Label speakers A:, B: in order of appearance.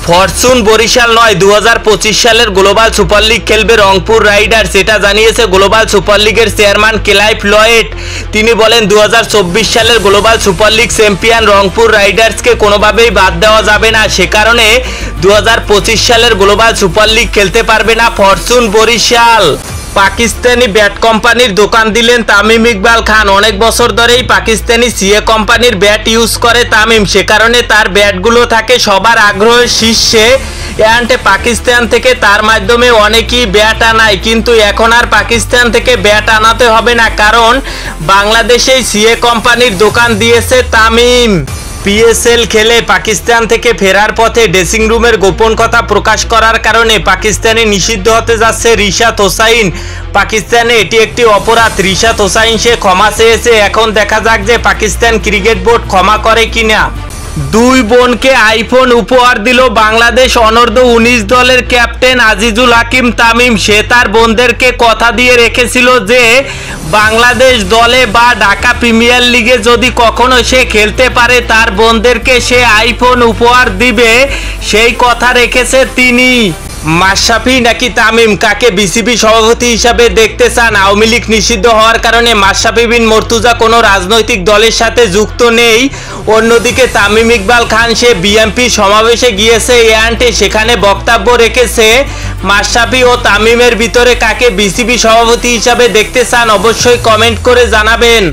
A: Fortune Barishal নয় 2025 সালের global super league খেলবে রংপুর রাইডার্স, এটা জানিয়েছে গ্লোবাল সুপার লিগের চেয়ারম্যান ক্লাইভ লয়েড। তিনি বলেন 2024 সালের global super league champion Rangpur রাইডার্সকে কোনোভাবেই বাদ দেওয়া যাবে না, সে কারণে 2025 সালের গ্লোবাল সুপার লিগ খেলতে পারবে না ফরচুন বরিশাল। পাকিস্তানি ব্যাট কোম্পানির দোকান দিলেন তামিম ইকবাল খান। অনেক বছর ধরেই পাকিস্তানি সিএ কোম্পানির ব্যাট ইউজ করে তামিম, সে কারণে তার ব্যাটগুলো থাকে সবার আগ্রহের শীর্ষে। এন্টে পাকিস্তান থেকে তার মাধ্যমে অনেকেই ব্যাট আনায়, কিন্তু এখন আর পাকিস্তান থেকে ব্যাট আনাতে হবে না, কারণ বাংলাদেশেই সিএ কোম্পানির দোকান দিয়েছে তামিম। পিএসএল খেলে পাকিস্তান থেকে ফেরার পথে ড্রেসিং রুমের গোপন কথা প্রকাশ করার কারণে পাকিস্তানে নিষিদ্ধ হতে যাচ্ছে রিশাদ হোসাইন। পাকিস্তানে এটি একটি অপরাধ। রিশাদ হোসাইন সে ক্ষমা চেয়েছে, এখন দেখা যাক যে পাকিস্তান ক্রিকেট বোর্ড ক্ষমা করে কিনা। দুই বোনকে আইফোন উপহার দিল বাংলাদেশ অনূর্ধ্ব 19 দলের ক্যাপ্টেন আজিজুল হাকিম তামিম। সে তার বোনদেরকে কথা দিয়ে রেখেছিল যে বাংলাদেশ দলে বা ঢাকা প্রিমিয়ার লিগে যদি কখনো সে খেলতে পারে তার বোনদেরকে সে আইফোন উপহার দিবে, সেই কথা রেখেছে তিনি। মাশরাফি নাকি তামিম, কাকে বিসিবি সভাপতি হিসাবে দেখতে চান? আওয়ামী লীগ নিষিদ্ধ হওয়ার কারণে মাশরাফি বিন মুর্তজা কোনো রাজনৈতিক দলের সাথে যুক্ত নেই। অন্যদিকে তামিম ইকবাল খান সে বিএনপি সমাবেশে গিয়েছে, এন্টে সেখানে বক্তব্য রেখেছে। মাশরাফি ও তামিমের ভিতরে কাকে বিসিবি সভাপতি হিসাবে দেখতে চান অবশ্যই কমেন্ট করে জানাবেন।